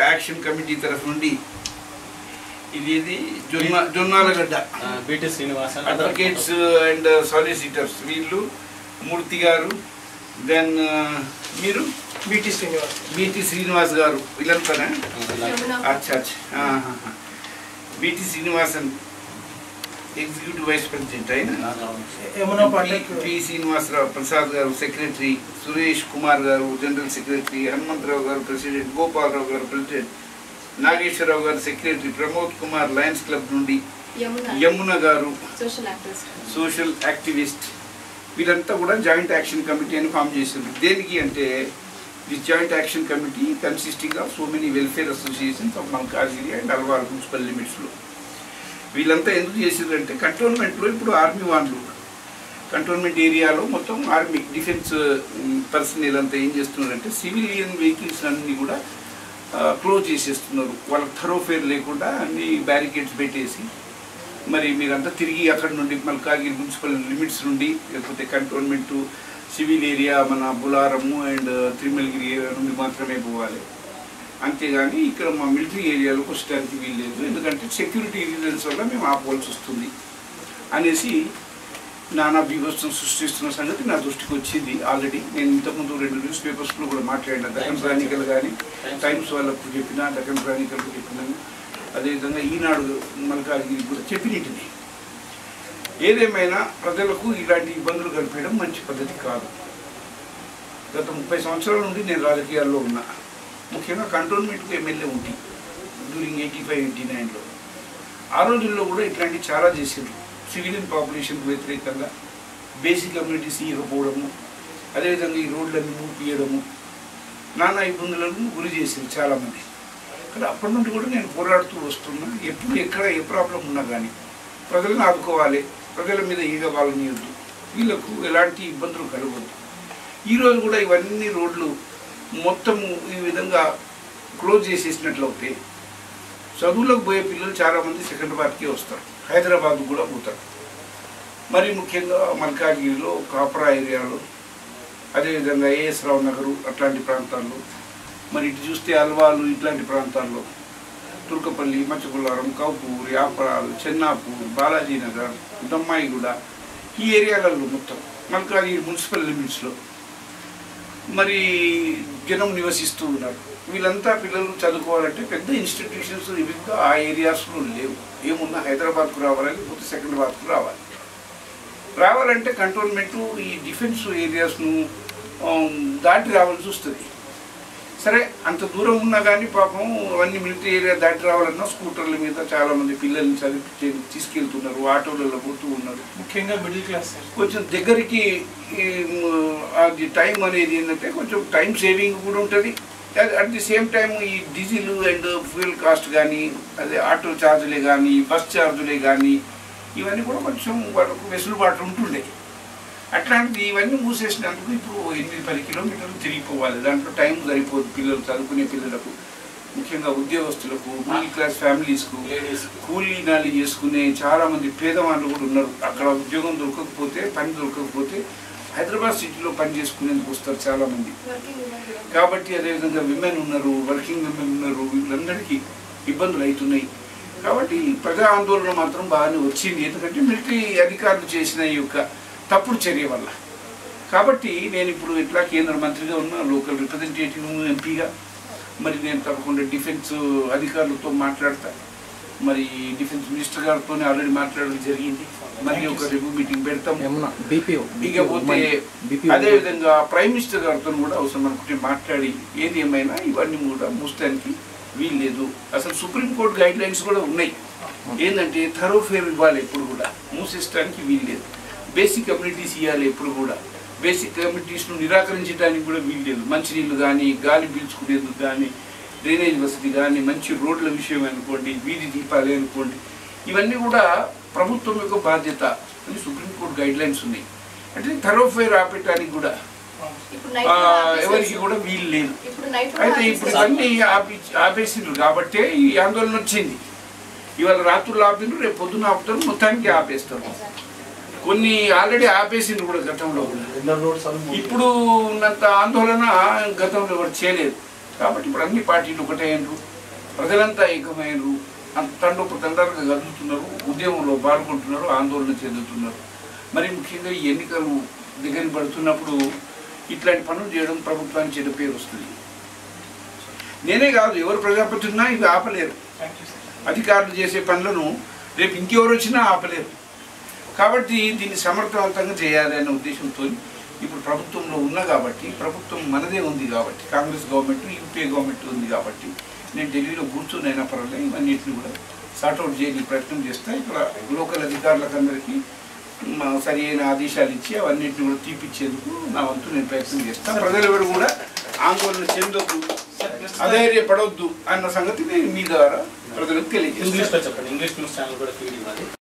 Action committee తరఫు నుండి ఇది Jonnalagadda BT Srinivasan advocates and solicitors వీళ్ళు మూర్తి గారు, దెన్ మీరు బీటీ శ్రీనివాస్ గారు వీళ్ళంతానే. అచ్చా అచ్చా B T Srinivasan executive vice president అయినా, పి శ్రీనివాసరావు ప్రసాద్ గారు సెక్రటరీ, సురేష్ కుమార్ గారు జనరల్ సెక్రటరీ, హనుమంతరావు గారు ప్రెసిడెంట్, గోపాలరావు గారు president, Nageswara Rao garu secretary, Pramod Kumar Lions Club నుండి, యమున గారు సోషల్ యాక్టివిస్ట్, వీళ్ళంతా కూడా జాయింట్ యాక్షన్ కమిటీ అని ఫామ్ చేశారు. దేనికి అంటే this joint action committee consisting of so many welfare associations of Malkajgiri and Alwal municipal లిమిట్స్లో. వీళ్ళంతా ఎందుకు చేసిందంటే కంటోన్మెంట్లో ఇప్పుడు ఆర్మీ వాళ్ళు కంటోన్మెంట్ ఏరియాలో మొత్తం ఆర్మీ డిఫెన్స్ పర్సనల్ అంతా ఏం చేస్తున్నారంటే సివిలియన్ వెహికల్స్ అన్నీ కూడా క్లోజ్ చేసేస్తున్నారు. వాళ్ళకి థరోఫేర్ లేకుండా అన్ని బ్యారికేడ్స్ పెట్టేసి మరి మీరంతా తిరిగి అక్కడ నుండి మల్కాజ్గిరి మున్సిపల్ లిమిట్స్ నుండి లేకపోతే కంటోన్మెంట్ సివిల్ ఏరియా మన బులారము అండ్ తిరుమలగిరి ఏరియా నుండి మాత్రమే పోవాలి, అంతేగాని ఇక్కడ మా మిలిటరీ ఏరియాలోకి వచ్చడానికి వీల్లేదు, ఎందుకంటే సెక్యూరిటీ రీజన్స్ వల్ల మేము ఆపవలసి వస్తుంది అనేసి నానా బీభత్సం సృష్టిస్తున్న సంగతి నా దృష్టికి వచ్చింది. ఆల్రెడీ నేను ఇంతకుముందు 2 న్యూస్ పేపర్స్లో కూడా మాట్లాడిన, దక్కన్ క్రానికల్ కానీ టైమ్స్ వాళ్ళకు చెప్పిన, దక్కన్ క్రానికల్కు చెప్పినాను, అదేవిధంగా ఈనాడు మల్కాజ్గిరి కూడా చెప్పినట్టుది. ఏదేమైనా ప్రజలకు ఇలాంటి ఇబ్బందులు కల్పించడం మంచి పద్ధతి కాదు. గత 30 సంవత్సరాల నుండి నేను రాజకీయాల్లో ఉన్నా, ముఖ్యంగా కంటోన్మెంట్కు ఎమ్మెల్యే ఉండి డ్యూరింగ్ 85-89లో. ఆ రోజుల్లో కూడా ఇట్లాంటివి చాలా చేసారు. సివిలియన్ పాపులేషన్కు వ్యతిరేకంగా బేసిక్ కమ్యూనిటీస్ ఇవ్వకపోవడము, అదేవిధంగా ఈ రోడ్లన్నీ మూపియడము, నానా ఇబ్బందులను గురి చేశారు చాలామంది. కానీ అప్పటి నుండి కూడా నేను పోరాడుతూ వస్తున్నా. ఎప్పుడు ఎక్కడ ఏ ప్రాబ్లం ఉన్నా కానీ ప్రజలను ఆదుకోవాలి, ప్రజల మీద ఈగ వాళ్ళనియొద్దు, వీళ్ళకు ఎలాంటి ఇబ్బందులు కలగవద్దు. ఈరోజు కూడా ఇవన్నీ రోడ్లు మొత్తము ఈ విధంగా క్లోజ్ చేసేసినట్లయితే చదువులకు పోయే పిల్లలు చాలామంది సికింద్రాబాద్కే వస్తారు, హైదరాబాద్ కూడా పోతారు. మరి ముఖ్యంగా మల్కాజ్గిరిలో కాపరా ఏరియాలో, అదేవిధంగా ఏఎస్ రావు నగరు అట్లాంటి ప్రాంతాల్లో, మరి ఇటు చూస్తే అల్వాలు ఇట్లాంటి ప్రాంతాల్లో, తుర్కపల్లి, మచ్చగుల్లారం, కౌపూర్, యాపరాలు, చెన్నాపూర్, బాలాజీనగర్, దమ్మాయిగూడ, ఈ ఏరియాలలో మొత్తం మల్కాజ్గిరి మున్సిపల్ లిమిట్స్లో మరి జనం నివసిస్తూ ఉన్నారు. వీళ్ళంతా పిల్లలు చదువుకోవాలంటే పెద్ద ఇన్స్టిట్యూషన్స్ ఇవిగా ఆ ఏరియాస్లో లేవు. ఏమున్నా హైదరాబాద్కు రావాలి, లేకపోతే సికింద్రాబాద్కు రావాలంటే కంటోన్మెంటు ఈ డిఫెన్స్ ఏరియాస్ను దాటి రావాల్సి వస్తుంది. సరే అంత దూరం ఉన్నా కానీ పాపం అవన్నీ మిలిటరీ ఏరియా దాటి రావాలన్నా స్కూటర్ల మీద చాలామంది పిల్లల్ని చదివి తీసుకెళ్తున్నారు, ఆటోలలో పోతూ ఉన్నారు. ముఖ్యంగా మిడిల్ క్లాస్ కొంచెం దగ్గరికి అది టైం అనేది ఏంటంటే కొంచెం టైం సేవింగ్ కూడా ఉంటుంది. అట్ ది సేమ్ టైం ఈ డీజిల్ అండ్ ఫ్యూయల్ కాస్ట్ కానీ, అదే ఆటో ఛార్జీలే కానీ, బస్ ఛార్జీలే కానీ, ఇవన్నీ కూడా కొంచెం వాళ్ళకు వెసులుబాటు ఉంటుండే. అట్లాంటిది ఇవన్నీ మూసేసినందుకు ఇప్పుడు 8-10 కిలోమీటర్లు తిరిగిపోవాలి. దాంట్లో టైం సరిపోదు పిల్లలు, చదువుకునే పిల్లలకు, ముఖ్యంగా ఉద్యోగస్తులకు, మిడిల్ క్లాస్ ఫ్యామిలీస్కు, కూలీ నాలి చేసుకునే చాలామంది పేదవాళ్ళు కూడా ఉన్నారు. అక్కడ ఉద్యోగం దొరకకపోతే, పని దొరకకపోతే హైదరాబాద్ సిటీలో పని చేసుకునేందుకు వస్తారు చాలామంది. కాబట్టి అదేవిధంగా విమెన్ ఉన్నారు, వర్కింగ్ విమెన్ ఉన్నారు, వీళ్ళందరికీ ఇబ్బందులు అవుతున్నాయి. కాబట్టి ప్రజా ఆందోళన మాత్రం బాగానే వచ్చింది, ఎందుకంటే మిలిటరీ అధికారులు చేసిన ఈ యొక్క తప్పుడు చర్య వల్ల. కాబట్టి నేను ఇప్పుడు ఇట్లా కేంద్ర మంత్రిగా ఉన్నా, లోకల్ రిప్రజెంటేటివ్ ఎంపీగా, మరి నేను తప్పకుండా డిఫెన్స్ అధికారులతో మాట్లాడతా. మరి డిఫెన్స్ మినిస్టర్ గారితో ఆల్రెడీ మాట్లాడడం జరిగింది. మరి ఒక రివ్యూ మీటింగ్ పెడతాం. ఇకపోతే అదేవిధంగా ప్రైమ్ మినిస్టర్ గారితో కూడా అవసరం అనుకుంటే మాట్లాడి ఏది ఏమైనా ఇవన్నీ కూడా మూసడానికి వీల్లేదు. అసలు సుప్రీంకోర్టు గైడ్ లైన్స్ కూడా ఉన్నాయి, ఏంటంటే థరోఫేర్ ఇవ్వాలి, ఎప్పుడు కూడా మూసేయడానికి వీల్లేదు. బేసిక్ కమ్యూనిటీస్ ఇవ్వాలి, ఎప్పుడు కూడా బేసిక్ కమ్యూనిటీస్ను నిరాకరించడానికి కూడా వీల్లేదు. మంచినీళ్ళు కానీ, గాలి పీల్చుకునేందుకు కానీ, డ్రైనేజ్ వసతి కానీ, మంచి రోడ్ల విషయం అనుకోండి, వీధి దీపాలే అనుకోండి, ఇవన్నీ కూడా ప్రభుత్వం యొక్క బాధ్యత అని సుప్రీంకోర్టు గైడ్ లైన్స్ ఉన్నాయి. అంటే థరోఫేర్ ఆపేయడానికి కూడా ఎవరికి కూడా వీలు లేదు. అయితే ఇప్పుడు ఇవన్నీ ఆపేసిండ్రు కాబట్టే ఈ ఆందోళన వచ్చింది. ఇవాళ రాత్రులు ఆపిండ్రు, రేపు పొద్దున ఆపుతారు, మొత్తానికి ఆపేస్తారు. కొన్ని ఆల్రెడీ ఆపేసిండ్రు కూడా గతంలో కూడా. ఇప్పుడు ఉన్నంత ఆందోళన గతంలో ఎవరు చేయలేదు. కాబట్టి ఇప్పుడు అన్ని పార్టీలు ఒకటైనరు, ప్రజలంతా ఏకమైనరు, తండోపతండాలుగా కదులుతున్నారు, ఉద్యమంలో పాల్గొంటున్నారు, ఆందోళన చెందుతున్నారు. మరి ముఖ్యంగా ఈ ఎన్నికలు దగ్గర పడుతున్నప్పుడు ఇట్లాంటి పనులు చేయడం ప్రభుత్వానికి చెడ్డ పేరు వస్తుంది. నేనే కాదు, ఎవరు ప్రజాపతి ఉన్నా ఇవి ఆపలేరు. అధికారులు చేసే పనులను రేపు ఇంకెవరు వచ్చినా ఆపలేరు. కాబట్టి దీన్ని సమర్థవంతంగా చేయాలి అనే ఉద్దేశంతో ఇప్పుడు ప్రభుత్వంలో ఉన్నా కాబట్టి, ప్రభుత్వం మనదే ఉంది కాబట్టి, కాంగ్రెస్ గవర్నమెంట్ యూపీఏ గవర్నమెంట్ ఉంది కాబట్టి నేను ఢిల్లీలో కూర్చొనైనా పర్వాలేదు ఇవన్నింటిని కూడా సార్ట్అవుట్ చేయడానికి ప్రయత్నం చేస్తా. ఇక్కడ లోకల్ అధికారులకు అందరికీ సరి అయిన ఆదేశాలు ఇచ్చి అవన్నింటిని కూడా తీపిచ్చేందుకు నా వంతు నేను ప్రయత్నం చేస్తాను. ప్రజలు ఎవరు కూడా ఆందోళన చెందొద్దు, అధైర్యపడొద్దు అన్న సంగతి నేను మీ ద్వారా ప్రజలకు తెలియజేస్తాను. ఇంగ్లీష్లో చెప్పండి, ఇంగ్లీష్ న్యూస్ ఛానల్ కూడా ఫీడ్ ఇవ్వాలి.